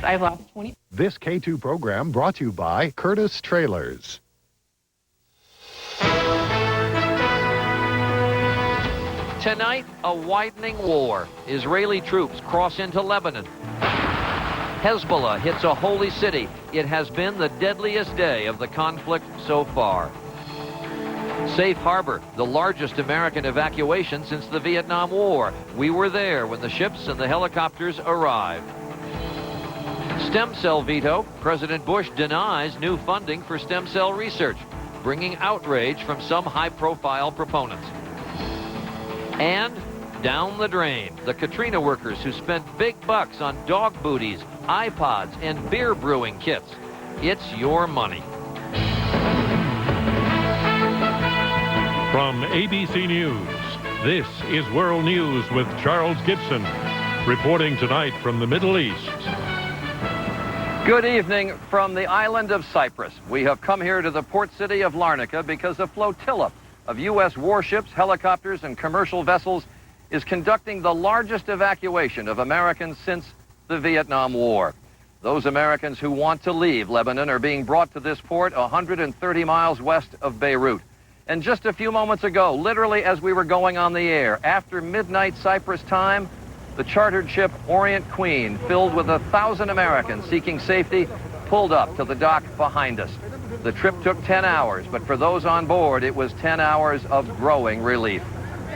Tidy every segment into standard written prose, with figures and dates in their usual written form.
I've lost 20. This K2 program brought to you by Curtis Trailers. Tonight, a widening war. Israeli troops cross into Lebanon. Hezbollah hits a holy city. It has been the deadliest day of the conflict so far. Safe Harbor, the largest American evacuation since the Vietnam War. We were there when the ships and the helicopters arrived. Stem cell veto. President Bush denies new funding for stem cell research, bringing outrage from some high-profile proponents. And down the drain, the Katrina workers who spent big bucks on dog booties, iPods, and beer brewing kits. It's your money. From ABC News, this is World News with Charles Gibson, reporting tonight from the Middle East. Good evening from the island of Cyprus. We have come here to the port city of Larnaca because a flotilla of U.S. warships, helicopters, and commercial vessels is conducting the largest evacuation of Americans since the Vietnam War. Those Americans who want to leave Lebanon are being brought to this port 130 miles west of Beirut. And just a few moments ago, literally as we were going on the air, after midnight Cyprus time, the chartered ship Orient Queen, filled with 1,000 Americans seeking safety, pulled up to the dock behind us. The trip took 10 hours, but for those on board, it was 10 hours of growing relief.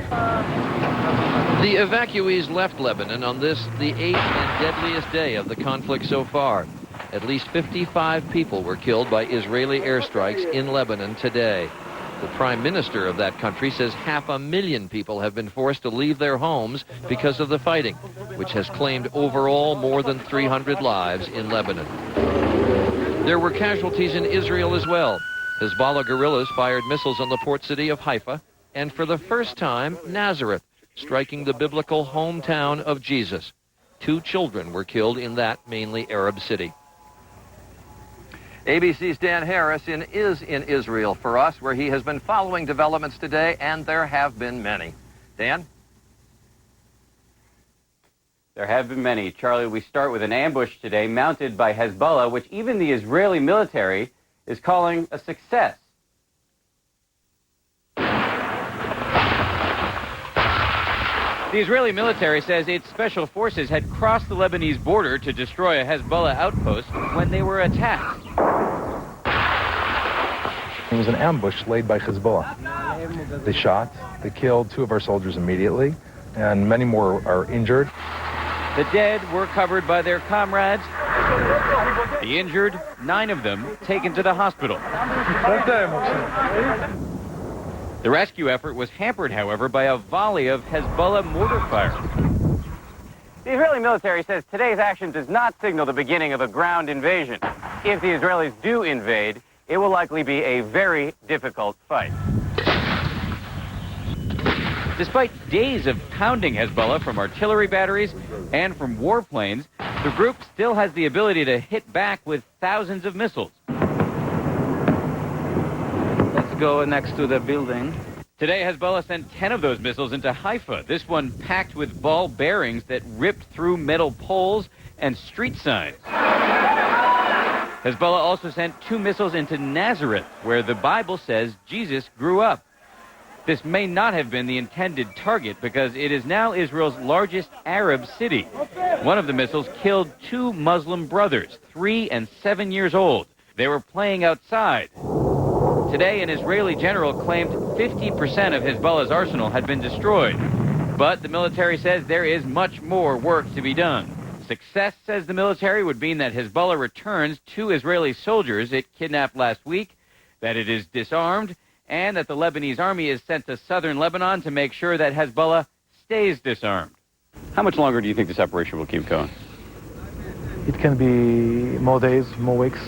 The evacuees left Lebanon on this, the 8th and deadliest day of the conflict so far. At least 55 people were killed by Israeli airstrikes in Lebanon today. The prime minister of that country says 500,000 people have been forced to leave their homes because of the fighting, which has claimed overall more than 300 lives in Lebanon. There were casualties in Israel as well. Hezbollah guerrillas fired missiles on the port city of Haifa, and for the first time, Nazareth, striking the biblical hometown of Jesus. 2 children were killed in that mainly Arab city. ABC's Dan Harris is in Israel for us, where he has been following developments today, and there have been many. Dan? There have been many. Charlie, we start with an ambush today mounted by Hezbollah, which even the Israeli military is calling a success. The Israeli military says its special forces had crossed the Lebanese border to destroy a Hezbollah outpost when they were attacked. It was an ambush laid by Hezbollah. They shot, they killed 2 of our soldiers immediately, and many more are injured. The dead were covered by their comrades. The injured, 9 of them, taken to the hospital. The rescue effort was hampered, however, by a volley of Hezbollah mortar fire. The Israeli military says today's action does not signal the beginning of a ground invasion. If the Israelis do invade, it will likely be a very difficult fight. Despite days of pounding Hezbollah from artillery batteries and from warplanes, the group still has the ability to hit back with thousands of missiles. Let's go next to the building. Today, Hezbollah sent 10 of those missiles into Haifa, this one packed with ball bearings that ripped through metal poles and street signs. Hezbollah also sent 2 missiles into Nazareth, where the Bible says Jesus grew up. This may not have been the intended target because it is now Israel's largest Arab city. One of the missiles killed 2 Muslim brothers, 3 and 7 years old. They were playing outside. Today, an Israeli general claimed 50% of Hezbollah's arsenal had been destroyed. But the military says there is much more work to be done. Success, says the military, would mean that Hezbollah returns 2 Israeli soldiers it kidnapped last week, that it is disarmed, and that the Lebanese army is sent to southern Lebanon to make sure that Hezbollah stays disarmed. How much longer do you think this operation will keep going? It can be more days, more weeks.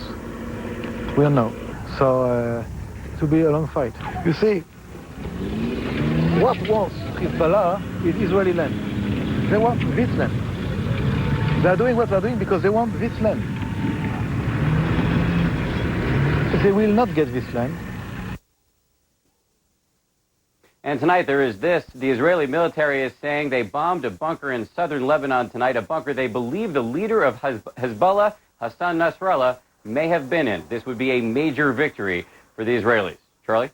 We don't know. So it will be a long fight. You see, what wants Hezbollah is Israeli land. They want this land. They are doing what they are doing because they want this land. But they will not get this land. And tonight there is this. The Israeli military is saying they bombed a bunker in southern Lebanon tonight, a bunker they believe the leader of Hezbollah, Hassan Nasrallah, may have been in. This would be a major victory for the Israelis. Charlie?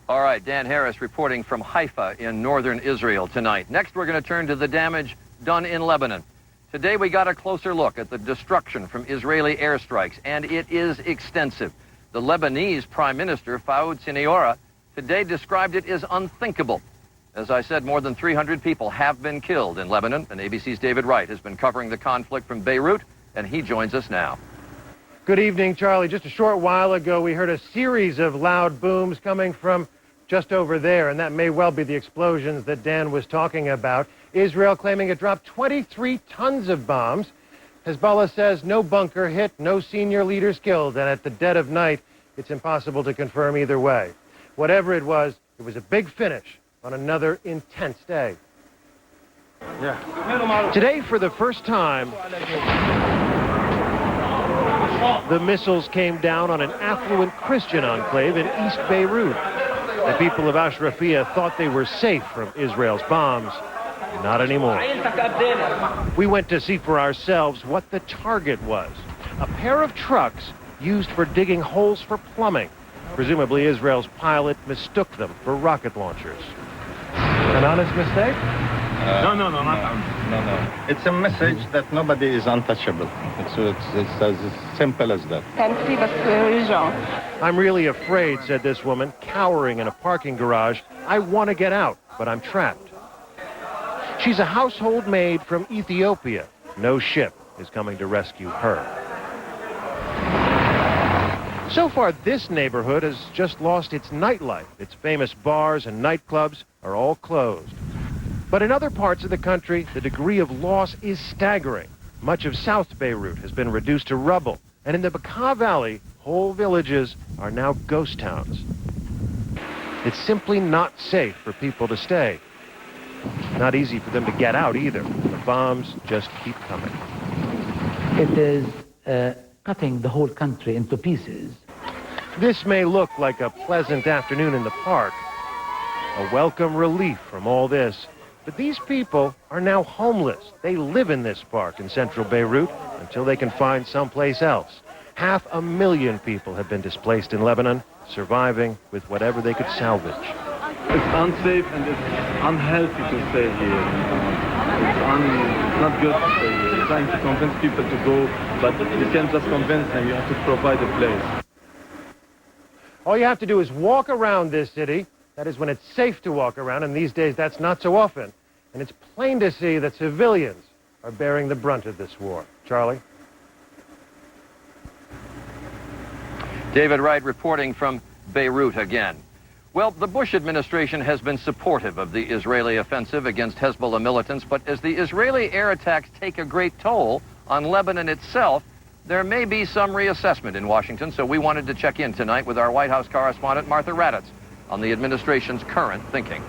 All right, Dan Harris reporting from Haifa in northern Israel tonight. Next, we're going to turn to the damage done in Lebanon. Today, we got a closer look at the destruction from Israeli airstrikes, and it is extensive. The Lebanese Prime Minister, Fouad Siniora, today described it as unthinkable. As I said, more than 300 people have been killed in Lebanon, and ABC's David Wright has been covering the conflict from Beirut, and he joins us now. Good evening, Charlie. Just a short while ago, we heard a series of loud booms coming from just over there, and that may well be the explosions that Dan was talking about. Israel claiming it dropped 23 tons of bombs. Hezbollah says no bunker hit, no senior leaders killed, and at the dead of night, it's impossible to confirm either way. Whatever it was a big finish on another intense day. Today, for the first time, the missiles came down on an affluent Christian enclave in East Beirut. The people of Ashrafia thought they were safe from Israel's bombs. Not anymore. We went to see for ourselves what the target was. A pair of trucks used for digging holes for plumbing. Presumably, Israel's pilot mistook them for rocket launchers. An honest mistake? No. It's a message that nobody is untouchable. It's as simple as that. I'm really afraid, said this woman, cowering in a parking garage. I want to get out, but I'm trapped. She's a household maid from Ethiopia. No ship is coming to rescue her. So far, this neighborhood has just lost its nightlife. Its famous bars and nightclubs are all closed. But in other parts of the country, the degree of loss is staggering. Much of South Beirut has been reduced to rubble. And in the Bekaa Valley, whole villages are now ghost towns. It's simply not safe for people to stay. Not easy for them to get out either. The bombs just keep coming. It is cutting the whole country into pieces. This may look like a pleasant afternoon in the park, a welcome relief from all this. But these people are now homeless. They live in this park in central Beirut until they can find someplace else. 500,000 people have been displaced in Lebanon, surviving with whatever they could salvage. It's unsafe and it's unhealthy to stay here. It's not good to stay here. You're trying to convince people to go, but you can't just convince them. You have to provide a place. All you have to do is walk around this city. That is when it's safe to walk around, and these days that's not so often. And it's plain to see that civilians are bearing the brunt of this war. Charlie? David Wright reporting from Beirut again. Well, the Bush administration has been supportive of the Israeli offensive against Hezbollah militants, but as the Israeli air attacks take a great toll on Lebanon itself, there may be some reassessment in Washington, so we wanted to check in tonight with our White House correspondent, Martha Raddatz, on the administration's current thinking.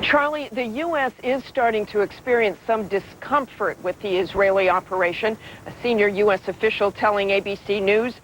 Charlie, the U.S. is starting to experience some discomfort with the Israeli operation. A senior U.S. official telling ABC News,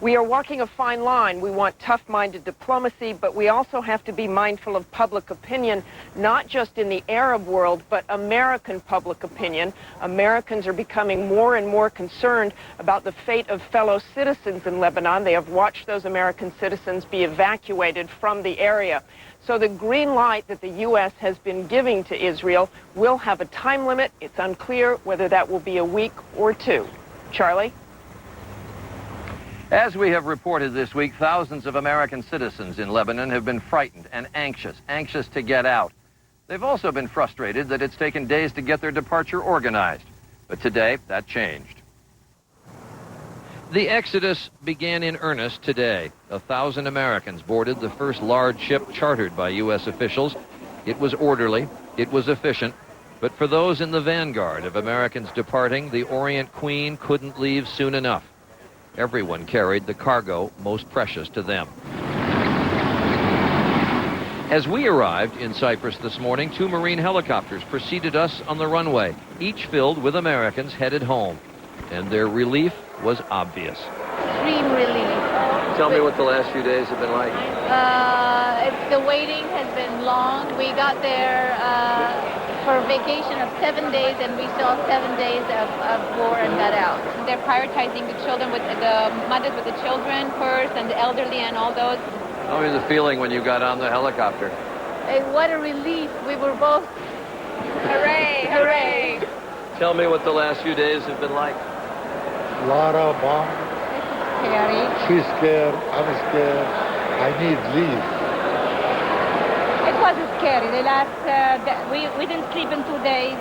"We are walking a fine line. We want tough-minded diplomacy, but we also have to be mindful of public opinion, not just in the Arab world, but American public opinion. Americans are becoming more and more concerned about the fate of fellow citizens in Lebanon. They have watched those American citizens be evacuated from the area. So the green light that the U.S. has been giving to Israel will have a time limit. It's unclear whether that will be a week or two." Charlie? As we have reported this week, thousands of American citizens in Lebanon have been frightened and anxious to get out. They've also been frustrated that it's taken days to get their departure organized. But today, that changed. The exodus began in earnest today. 1,000 Americans boarded the first large ship chartered by U.S. officials. It was orderly, it was efficient, but for those in the vanguard of Americans departing, the Orient Queen couldn't leave soon enough. Everyone carried the cargo most precious to them. As we arrived in Cyprus this morning, 2 Marine helicopters preceded us on the runway, each filled with Americans headed home. And their relief was obvious. Extreme relief. Tell me what the last few days have been like. The waiting has been long. We got there for a vacation of 7 days, and we saw 7 days of war and got out. They're prioritizing the children, with the mothers with the children first, and the elderly and all those. How was the feeling when you got on the helicopter? What a relief. We were both, hooray, hooray. Tell me what the last few days have been like. Lara, Mom. Scary. She's scared. I'm scared. I need leave. It was scary. The last, we didn't sleep in 2 days.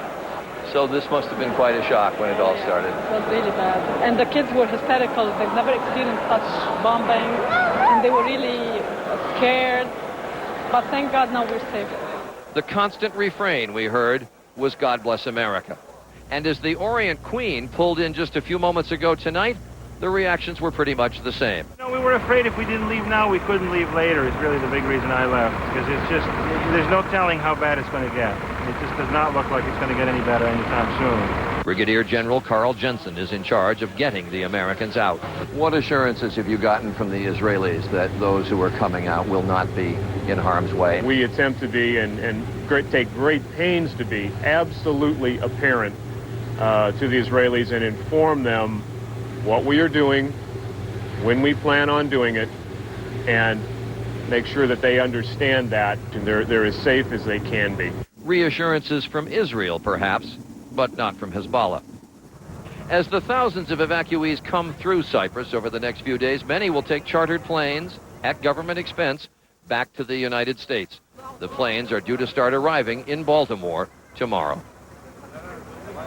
So this must have been quite a shock when it all started. It was really bad. And the kids were hysterical. They've never experienced such bombing. And they were really scared. But thank God now we're safe. The constant refrain we heard was God bless America. And as the Orient Queen pulled in just a few moments ago tonight, the reactions were pretty much the same. You know, we were afraid if we didn't leave now, we couldn't leave later is really the big reason I left. Because it's just, there's no telling how bad it's going to get. It just does not look like it's going to get any better anytime soon. Brigadier General Carl Jensen is in charge of getting the Americans out. What assurances have you gotten from the Israelis that those who are coming out will not be in harm's way? We attempt to be and take great pains to be absolutely apparent to the Israelis and inform them what we are doing, when we plan on doing it, and make sure that they understand that they're as safe as they can be. Reassurances from Israel, perhaps, but not from Hezbollah. As the thousands of evacuees come through Cyprus over the next few days, many will take chartered planes at government expense back to the United States. The planes are due to start arriving in Baltimore tomorrow.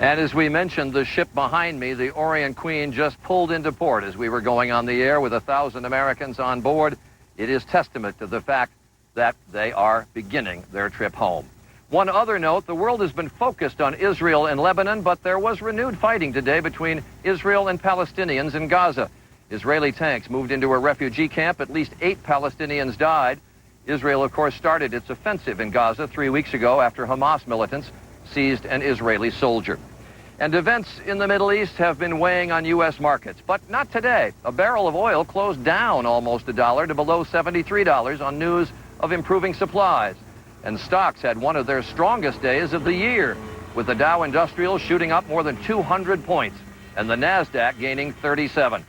And as we mentioned, the ship behind me, the Orient Queen, just pulled into port as we were going on the air with 1,000 Americans on board. It is testament to the fact that they are beginning their trip home. One other note, the world has been focused on Israel and Lebanon, but there was renewed fighting today between Israel and Palestinians in Gaza. Israeli tanks moved into a refugee camp. At least 8 Palestinians died. Israel, of course, started its offensive in Gaza 3 weeks ago after Hamas militants seized an Israeli soldier. And events in the Middle East have been weighing on U.S. markets, but not today. A barrel of oil closed down almost $1 to below $73 on news of improving supplies. And stocks had one of their strongest days of the year, with the Dow Industrial shooting up more than 200 points and the NASDAQ gaining 37.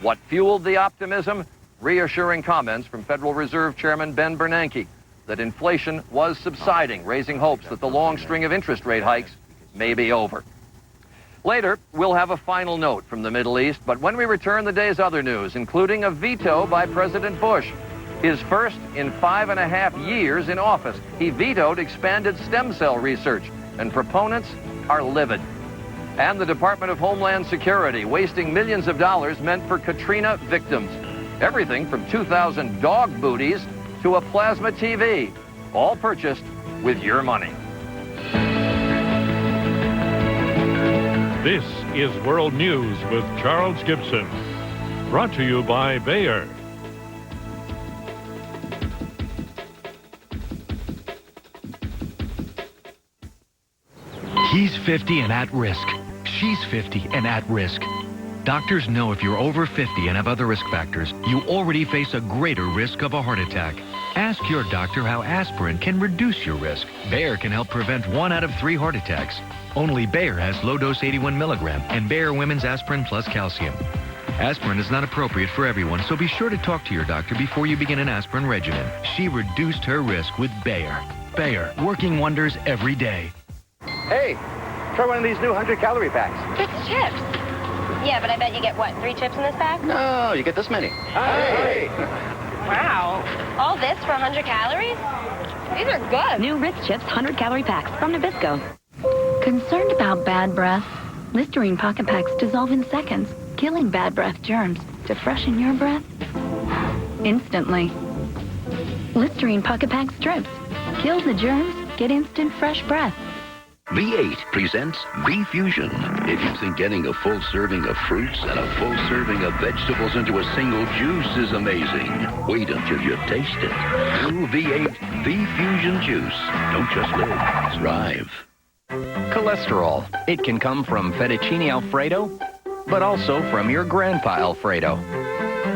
What fueled the optimism? Reassuring comments from Federal Reserve Chairman Ben Bernanke that inflation was subsiding, raising hopes that the long string of interest rate hikes may be over. Later, we'll have a final note from the Middle East, but when we return, the day's other news, including a veto by President Bush. His first in 5.5 years in office. He vetoed expanded stem cell research, and proponents are livid. And the Department of Homeland Security wasting millions of dollars meant for Katrina victims. Everything from 2,000 dog booties to a plasma TV, all purchased with your money. This is World News with Charles Gibson. Brought to you by Bayer. He's 50 and at risk. She's 50 and at risk. Doctors know if you're over 50 and have other risk factors, you already face a greater risk of a heart attack. Ask your doctor how aspirin can reduce your risk. Bayer can help prevent 1 out of 3 heart attacks. Only Bayer has low-dose 81 milligram and Bayer Women's Aspirin Plus Calcium. Aspirin is not appropriate for everyone, so be sure to talk to your doctor before you begin an aspirin regimen. She reduced her risk with Bayer. Bayer, working wonders every day. Hey, try one of these new 100-calorie packs. It's chips. Yeah, but I bet you get, what, 3 chips in this pack? No, you get this many. Hey! Wow. All this for 100 calories? These are good. New Ritz Chips 100-calorie packs from Nabisco. Concerned about bad breath? Listerine Pocket Packs dissolve in seconds, killing bad breath germs to freshen your breath instantly. Listerine Pocket Pack strips. Kill the germs, get instant fresh breath. V8 presents V-Fusion. If you think getting a full serving of fruits and a full serving of vegetables into a single juice is amazing, wait until you taste it. New V8 V-Fusion juice. Don't just live, thrive. Cholesterol. It can come from fettuccine Alfredo, but also from your Grandpa Alfredo.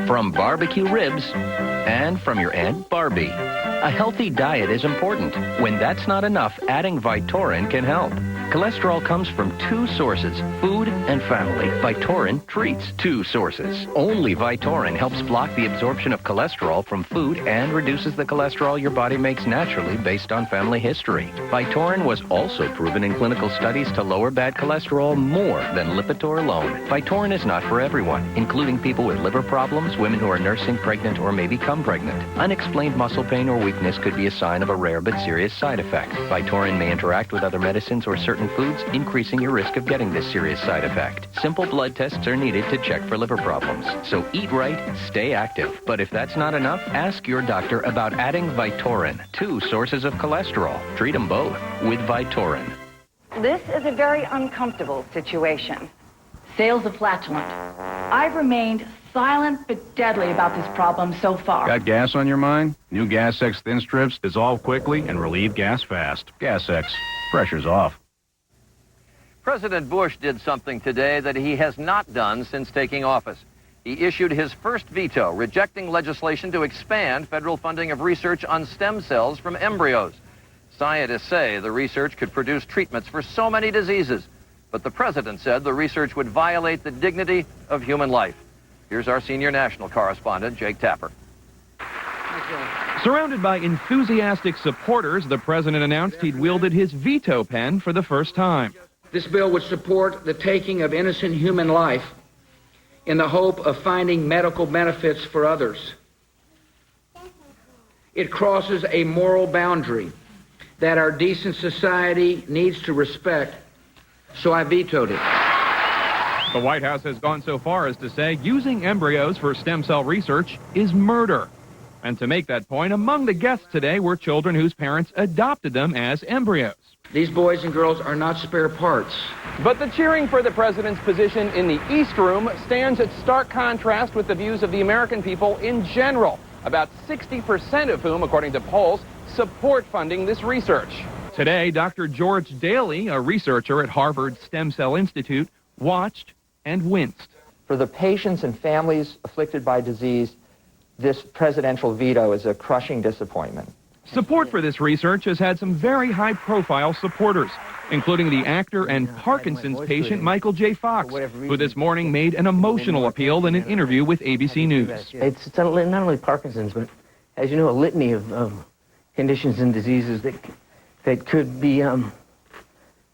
from barbecue ribs, and from your Aunt Barbie. A healthy diet is important. When that's not enough, adding Vytorin can help. Cholesterol comes from two sources, food and family. Vytorin treats two sources. Only Vytorin helps block the absorption of cholesterol from food and reduces the cholesterol your body makes naturally based on family history. Vytorin was also proven in clinical studies to lower bad cholesterol more than Lipitor alone. Vytorin is not for everyone, including people with liver problems, women who are nursing, pregnant, or may become pregnant. Unexplained muscle pain or weakness could be a sign of a rare but serious side effect. Vytorin may interact with other medicines or certain foods, increasing your risk of getting this serious side effect. Simple blood tests are needed to check for liver problems. So eat right, stay active. But if that's not enough, ask your doctor about adding Vytorin, two sources of cholesterol. Treat them both with Vytorin. This is a very uncomfortable situation. Sales of flatulent. I've remained silent but deadly about this problem so far. Got gas on your mind? New Gas X Thin Strips dissolve quickly and relieve gas fast. Gas X, pressure's off. President Bush did something today that he has not done since taking office. He issued his first veto, rejecting legislation to expand federal funding of research on stem cells from embryos. Scientists say the research could produce treatments for so many diseases, but the president said the research would violate the dignity of human life. Here's our senior national correspondent, Jake Tapper. Surrounded by enthusiastic supporters, the president announced he'd wielded his veto pen for the first time. This bill would support the taking of innocent human life in the hope of finding medical benefits for others. It crosses a moral boundary that our decent society needs to respect, so I vetoed it. The White House has gone so far as to say using embryos for stem cell research is murder. And to make that point, among the guests today were children whose parents adopted them as embryos. These boys and girls are not spare parts. But the cheering for the president's position in the East Room stands at stark contrast with the views of the American people in general, about 60% of whom, according to polls, support funding this research. Today, Dr. George Daly, a researcher at Harvard Stem Cell Institute, watched and winced. For the patients and families afflicted by disease, this presidential veto is a crushing disappointment. Support for this research has had some very high-profile supporters, including the actor and Parkinson's patient Michael J. Fox, who this morning made an emotional appeal in an interview with ABC News. It's not only Parkinson's, but, as you know, a litany of conditions and diseases that could be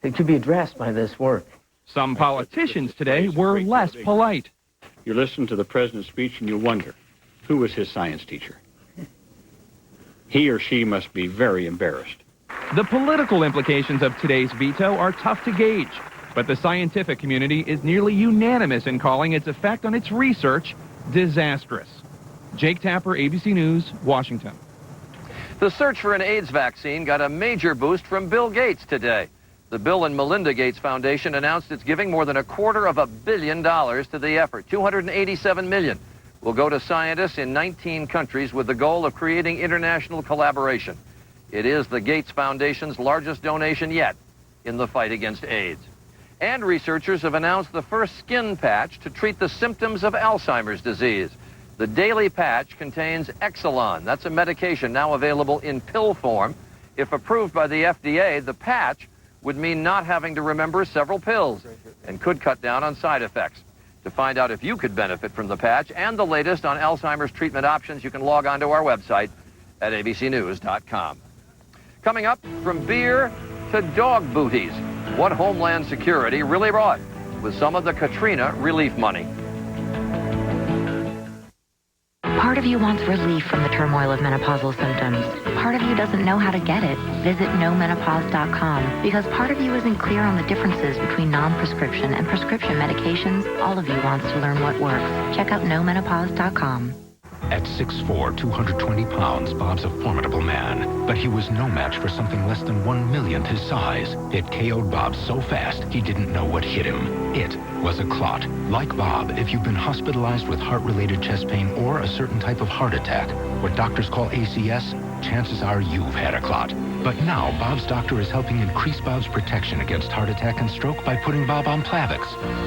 addressed by this work. Some politicians today were less polite. You listen to the president's speech and you wonder, who was his science teacher? He or she must be very embarrassed. The political implications of today's veto are tough to gauge, but the scientific community is nearly unanimous in calling its effect on its research disastrous. Jake Tapper, ABC News, Washington. The search for an AIDS vaccine got a major boost from Bill Gates today. The Bill and Melinda Gates Foundation announced it's giving more than $250 million to the effort. $287 million will go to scientists in 19 countries with the goal of creating international collaboration. It is the Gates Foundation's largest donation yet in the fight against AIDS. And researchers have announced the first skin patch to treat the symptoms of Alzheimer's disease. The daily patch contains Exelon. That's a medication now available in pill form. If approved by the FDA, the patch would mean not having to remember several pills and could cut down on side effects. To find out if you could benefit from the patch and the latest on Alzheimer's treatment options, you can log on to our website at abcnews.com. Coming up, from beer to dog booties, what Homeland Security really brought with some of the Katrina relief money. Part of you wants relief from the turmoil of menopausal symptoms. Part of you doesn't know how to get it. Visit nomenopause.com because part of you isn't clear on the differences between non-prescription and prescription medications. All of you wants to learn what works. Check out nomenopause.com. At 6'4", 220 pounds, Bob's a formidable man. But he was no match for something less than 1/millionth his size. It KO'd Bob so fast, he didn't know what hit him. It was a clot. Like Bob, if you've been hospitalized with heart-related chest pain or a certain type of heart attack, what doctors call ACS, chances are you've had a clot. But now, Bob's doctor is helping increase Bob's protection against heart attack and stroke by putting Bob on Plavix.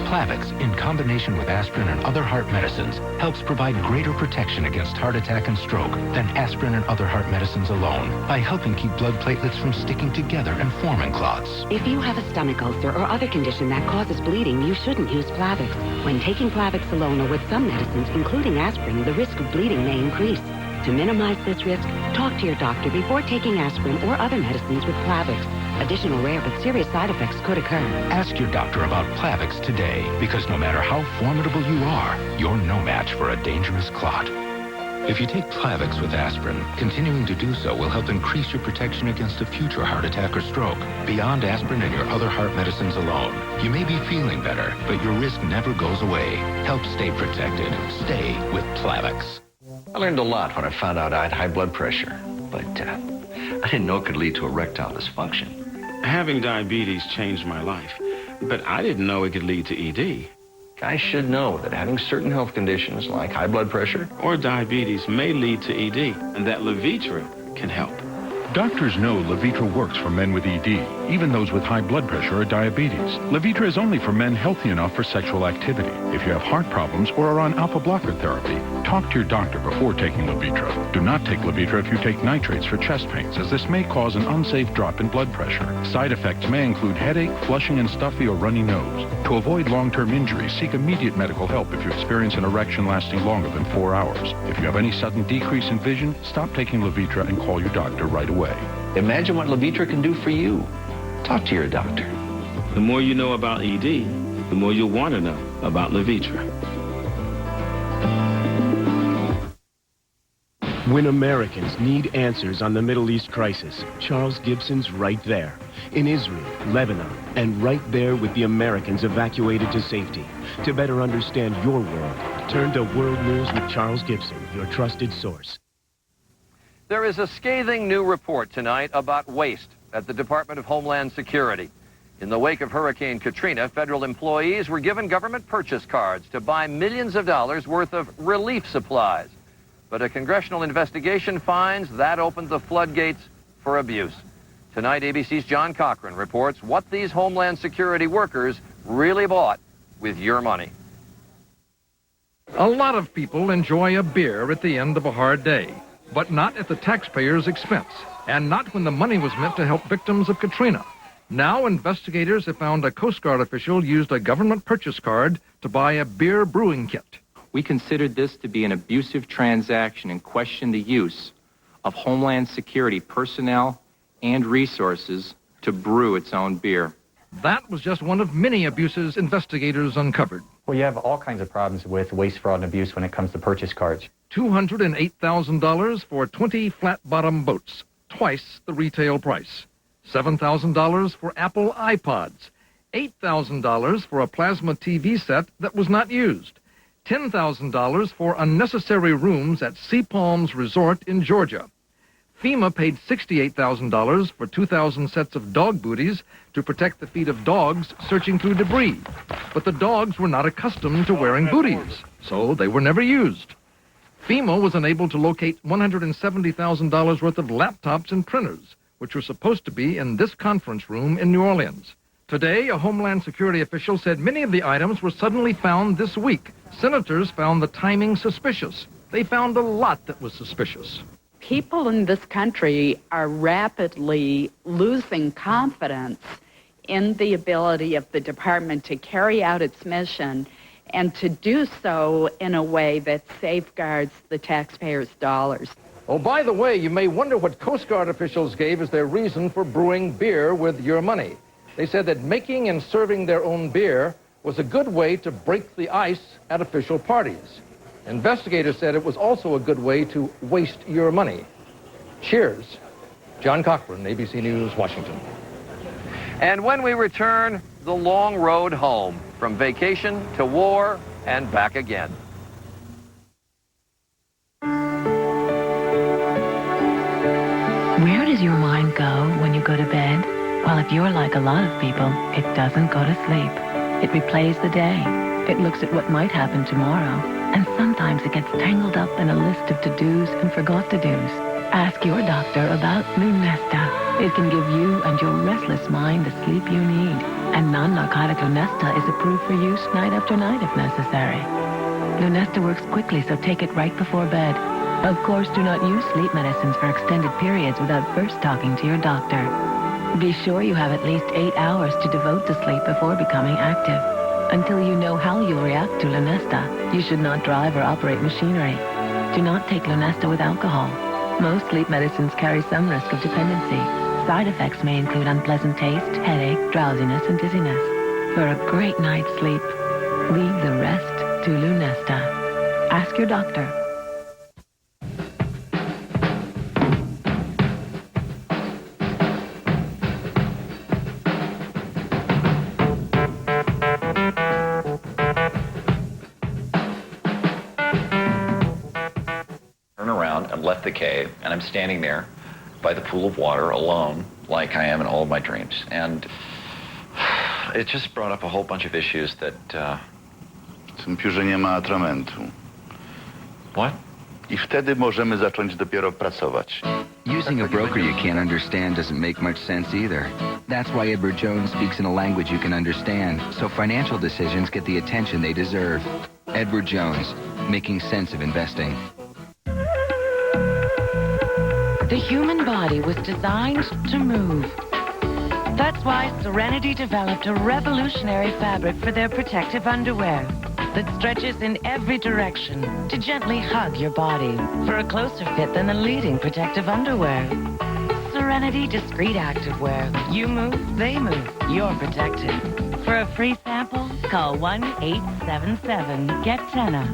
Plavix, in combination with aspirin and other heart medicines, helps provide greater protection against heart attack and stroke than aspirin and other heart medicines alone by helping keep blood platelets from sticking together and forming clots. If you have a stomach ulcer or other condition that causes bleeding, you shouldn't use Plavix. When taking Plavix alone or with some medicines, including aspirin, the risk of bleeding may increase. To minimize this risk, talk to your doctor before taking aspirin or other medicines with Plavix. Additional rare but serious side effects could occur. Ask your doctor about Plavix today, because no matter how formidable you are, you're no match for a dangerous clot. If you take Plavix with aspirin, continuing to do so will help increase your protection against a future heart attack or stroke, beyond aspirin and your other heart medicines alone. You may be feeling better, but your risk never goes away. Help stay protected. Stay with Plavix. I learned a lot when I found out I had high blood pressure, but I didn't know it could lead to erectile dysfunction. Having diabetes changed my life, but I didn't know it could lead to ED. Guys should know that having certain health conditions like high blood pressure or diabetes may lead to ED, and that Levitra can help. Doctors know Levitra works for men with ED, even those with high blood pressure or diabetes. Levitra is only for men healthy enough for sexual activity. If you have heart problems or are on alpha blocker therapy, talk to your doctor before taking Levitra. Do not take Levitra if you take nitrates for chest pains, as this may cause an unsafe drop in blood pressure. Side effects may include headache, flushing and stuffy or runny nose. To avoid long-term injury, seek immediate medical help if you experience an erection lasting longer than 4 hours. If you have any sudden decrease in vision, stop taking Levitra and call your doctor right away. Imagine what Levitra can do for you. Talk to your doctor. The more you know about ED, the more you'll want to know about Levitra. When Americans need answers on the Middle East crisis, Charles Gibson's right there, in Israel, Lebanon, and right there with the Americans evacuated to safety. To better understand your world, turn to World News with Charles Gibson, your trusted source. There is a scathing new report tonight about waste at the Department of Homeland Security. In the wake of Hurricane Katrina, federal employees were given government purchase cards to buy millions of dollars worth of relief supplies. But a congressional investigation finds that opened the floodgates for abuse. Tonight, ABC's John Cochran reports what these Homeland Security workers really bought with your money. A lot of people enjoy a beer at the end of a hard day, but not at the taxpayer's expense, and not when the money was meant to help victims of Katrina. Now investigators have found a Coast Guard official used a government purchase card to buy a beer brewing kit. We considered this to be an abusive transaction and questioned the use of Homeland Security personnel and resources to brew its own beer. That was just one of many abuses investigators uncovered. Well, you have all kinds of problems with waste, fraud, and abuse when it comes to purchase cards. $208,000 for 20 flat-bottom boats, twice the retail price. $7,000 for Apple iPods. $8,000 for a plasma TV set that was not used. $10,000 for unnecessary rooms at Sea Palms Resort in Georgia. FEMA paid $68,000 for 2,000 sets of dog booties to protect the feet of dogs searching through debris. But the dogs were not accustomed to wearing booties, so they were never used. FEMA was unable to locate $170,000 worth of laptops and printers, which were supposed to be in this conference room in New Orleans. Today, a Homeland Security official said many of the items were suddenly found this week. Senators found the timing suspicious. They found a lot that was suspicious. People in this country are rapidly losing confidence in the ability of the department to carry out its mission and to do so in a way that safeguards the taxpayers' dollars. Oh, by the way, you may wonder what Coast Guard officials gave as their reason for brewing beer with your money. They said that making and serving their own beer was a good way to break the ice at official parties. Investigators said it was also a good way to waste your money. Cheers. John Cochran, ABC News, Washington. And when we return, the long road home, from vacation to war and back again. Where does your mind go when you go to bed? Well, if you're like a lot of people, it doesn't go to sleep. It replays the day. It looks at what might happen tomorrow. And sometimes it gets tangled up in a list of to-dos and forgot-to-dos. Ask your doctor about Lunesta. It can give you and your restless mind the sleep you need. And non-narcotic Lunesta is approved for use night after night if necessary. Lunesta works quickly, so take it right before bed. Of course, do not use sleep medicines for extended periods without first talking to your doctor. Be sure you have at least 8 hours to devote to sleep before becoming active. Until you know how you'll react to Lunesta, you should not drive or operate machinery. Do not take Lunesta with alcohol. Most sleep medicines carry some risk of dependency. Side effects may include unpleasant taste, headache, drowsiness, and dizziness. For a great night's sleep, leave the rest to Lunesta. Ask your doctor. Left the cave, and I'm standing there by the pool of water alone, like I am in all of my dreams. And it just brought up a whole bunch of issues that... Tym piórze nie ma atramentu. What? I wtedy możemy zacząć dopiero pracować. Using a broker you can't understand doesn't make much sense either. That's why Edward Jones speaks in a language you can understand, so financial decisions get the attention they deserve. Edward Jones, making sense of investing. The human body was designed to move. That's why Serenity developed a revolutionary fabric for their protective underwear that stretches in every direction to gently hug your body for a closer fit than the leading protective underwear. Serenity Discreet Activewear. You move, they move. You're protected. For a free sample, call 1-877-GET-TENA.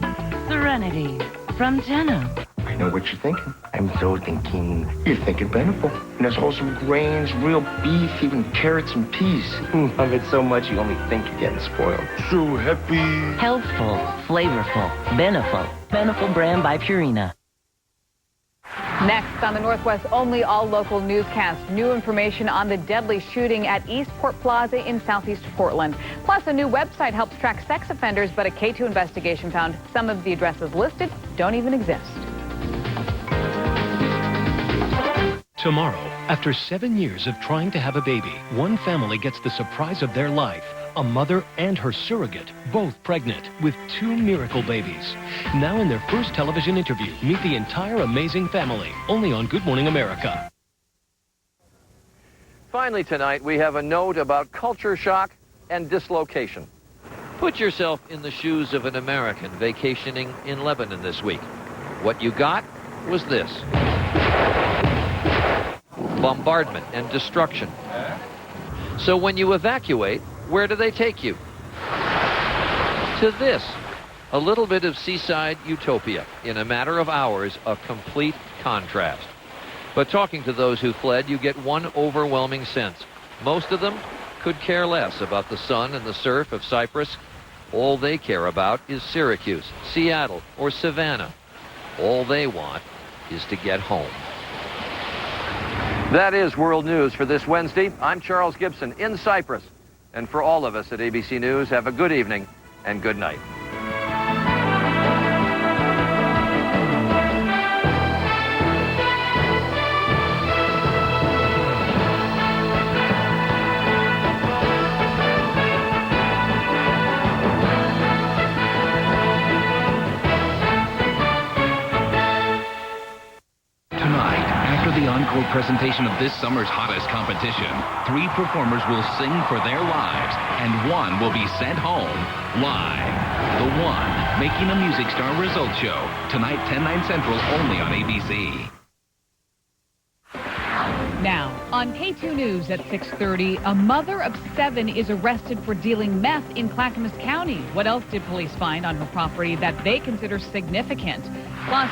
Serenity from Tenna. I know what you're thinking. I'm so thinking. You're thinking Beneful. And there's wholesome grains, real beef, even carrots and peas. Love it so much you only think you're getting spoiled. So happy. Healthful, flavorful, Beneful. Beneful brand by Purina. Next on the Northwest Only All Local newscast, new information on the deadly shooting at Eastport Plaza in southeast Portland. Plus, a new website helps track sex offenders, but a K2 investigation found some of the addresses listed don't even exist. Tomorrow, after 7 years of trying to have a baby, one family gets the surprise of their life. A mother and her surrogate, both pregnant, with 2 miracle babies. Now in their first television interview, meet the entire amazing family, only on Good Morning America. Finally tonight, we have a note about culture shock and dislocation. Put yourself in the shoes of an American vacationing in Lebanon this week. What you got was this. Bombardment and destruction. So when you evacuate, where do they take you? To this, a little bit of seaside utopia. In a matter of hours, a complete contrast. But talking to those who fled, you get one overwhelming sense. Most of them could care less about the sun and the surf of Cyprus. All they care about is Syracuse, Seattle, or Savannah. All they want is to get home. That is World News for this Wednesday. I'm Charles Gibson in Cyprus. And for all of us at ABC News, have a good evening and good night. The encore presentation of this summer's hottest competition, 3 performers will sing for their lives, and 1 will be sent home live. The One, Making a Music Star Result Show, tonight 10/9 Central, only on ABC. Now, on K2 News at 6:30, a mother of 7 is arrested for dealing meth in Clackamas County. What else did police find on her property that they consider significant? Plus,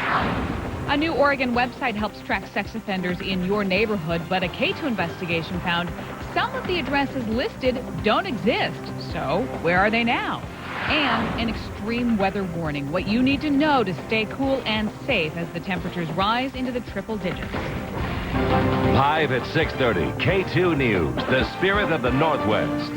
a new Oregon website helps track sex offenders in your neighborhood, but a K2 investigation found some of the addresses listed don't exist. So, where are they now? And an extreme weather warning, what you need to know to stay cool and safe as the temperatures rise into the triple digits. Live at 6:30, K2 News, the spirit of the Northwest.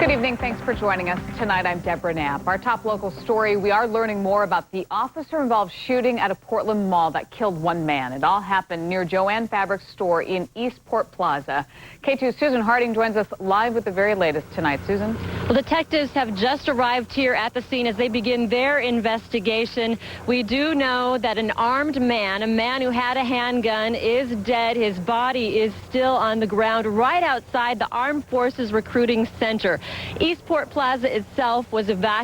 Good Good evening. Thanks for joining us tonight. I'm Deborah Knapp. Our top local story, we are learning more about the officer-involved shooting at a Portland mall that killed one man. It all happened near Joann Fabric's store in Eastport Plaza. K2's Susan Harding joins us live with the very latest tonight. Susan? Well, detectives have just arrived here at the scene as they begin their investigation. We do know that an armed man, a man who had a handgun, is dead. His body is still on the ground right outside the Armed Forces Recruiting Center. Eastport Plaza itself was evacuated